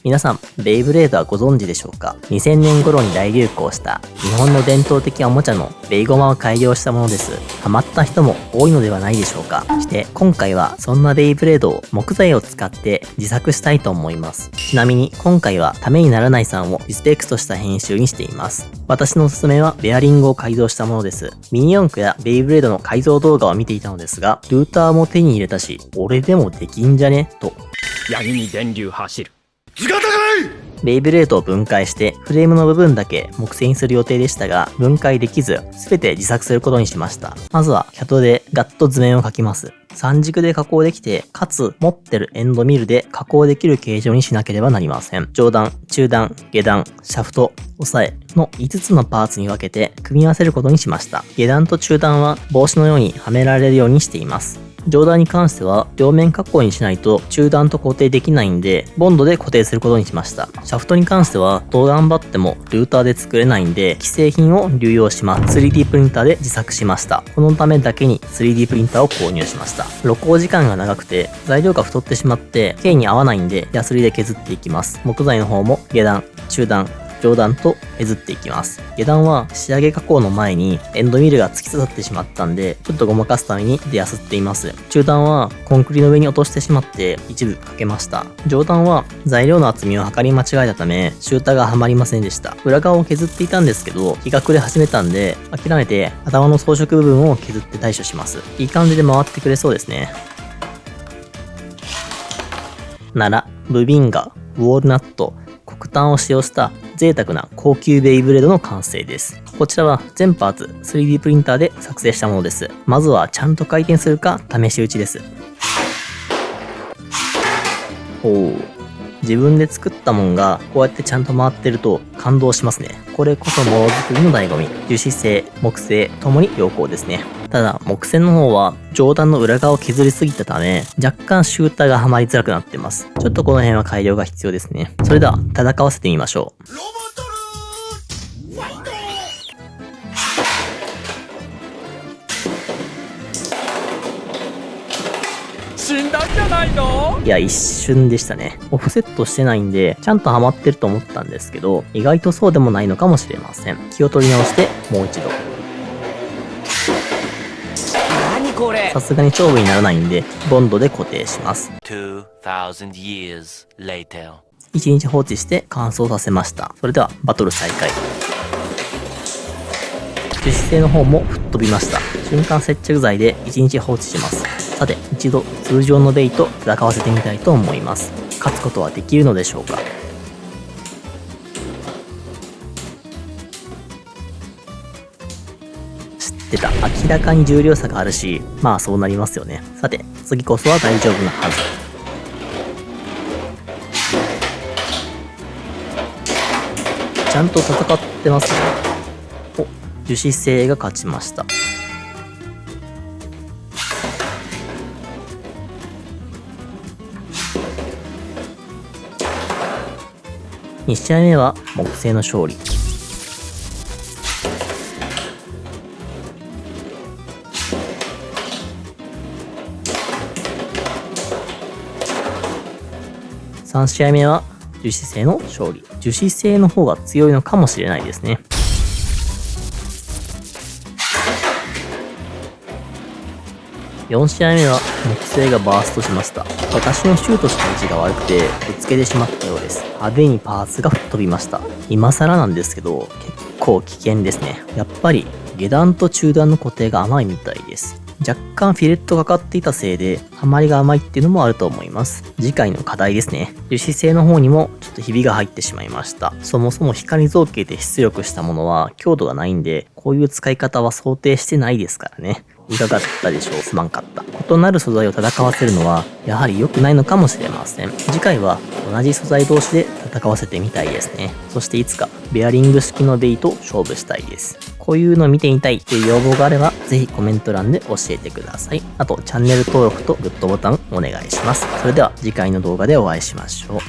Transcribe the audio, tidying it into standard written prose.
皆さん、ベイブレードはご存知でしょうか？ 2000 年頃に大流行した日本の伝統的おもちゃのベイゴマを改良したものです。ハマった人も多いのではないでしょうか？して今回はそんなベイブレードを木材を使って自作したいと思います。ちなみに今回はためにならないさんをリスペクトした編集にしています。私のおすすめはベアリングを改造したものです。ミニ四駆やベイブレードの改造動画を見ていたのですが、ルーターも手に入れたし、俺でもできんじゃねと。闇に電流走る。ベイブレードを分解してフレームの部分だけ木製にする予定でしたが、分解できず全て自作することにしました。まずはキャットでガッと図面を描きます。三軸で加工できて、かつ持ってるエンドミルで加工できる形状にしなければなりません。上段、中段、下段、シャフト、押さえの5つのパーツに分けて組み合わせることにしました。下段と中段は帽子のようにはめられるようにしています。上段に関しては両面加工にしないと中段と固定できないんで、ボンドで固定することにしました。シャフトに関してはどう頑張ってもルーターで作れないんで、既製品を流用します。3D プリンターで自作しました。このためだけに 3D プリンターを購入しました。露光時間が長くて材料が太ってしまって径に合わないんで、ヤスリで削っていきます。木材の方も下段、中段、上段と削っていきます。下段は仕上げ加工の前にエンドミルが突き刺さってしまったんで、ちょっとごまかすために手やすっています。中段はコンクリの上に落としてしまって一部かけました。上段は材料の厚みを測り間違えたためシューターがはまりませんでした。裏側を削っていたんですけど、日が暮れ始めたんで諦めて頭の装飾部分を削って対処します。いい感じで回ってくれそうですね。なら、ブビンガ、ウォールナット、黒炭を使用した贅沢な高級ベイブレードの完成です。こちらは全パーツ 3D プリンターで作成したものです。まずはちゃんと回転するか試し打ちです。自分で作ったもんがこうやってちゃんと回ってると感動しますね。これこそものづくりの醍醐味。樹脂製、木製ともに良好ですね。ただ木製の方は上段の裏側を削りすぎたため若干シューターがはまりづらくなってます。ちょっとこの辺は改良が必要ですね。それでは戦わせてみましょう。死んだんじゃないの？いや、一瞬でしたね。オフセットしてないんでちゃんとはまってると思ったんですけど、意外とそうでもないのかもしれません。気を取り直してもう一度。これさすがに勝負にならないんでボンドで固定します。2000 years later 1日放置して乾燥させました。それではバトル再開。樹脂製の方も吹っ飛びました。瞬間接着剤で1日放置します。さて一度通常のベイと戦わせてみたいと思います。勝つことはできるのでしょうか？出た。明らかに重量差があるし、まあそうなりますよね。さて次こそは大丈夫なはず。ちゃんと戦ってますね。樹脂製が勝ちました。2試合目は木製の勝利。3試合目は樹脂製の勝利。樹脂製の方が強いのかもしれないですね。4試合目は木製がバーストしました。私のシュートした位置が悪くてぶつけてしまったようです。派手にパーツが吹っ飛びました。今更なんですけど結構危険ですね。やっぱり下段と中段の固定が甘いみたいです。若干フィレットがかかっていたせいでハマりが甘いっていうのもあると思います。次回の課題ですね。樹脂製の方にもちょっとひびが入ってしまいました。そもそも光造形で出力したものは強度がないんで、こういう使い方は想定してないですからね。いかがだったでしょう？すまんかった。異なる素材を戦わせるのはやはり良くないのかもしれません。次回は同じ素材同士で戦わせてみたいですね。そしていつかベアリング式のベイと勝負したいです。こういうの見てみたいという要望があればぜひコメント欄で教えてください。あとチャンネル登録とグッドボタンお願いします。それでは次回の動画でお会いしましょう。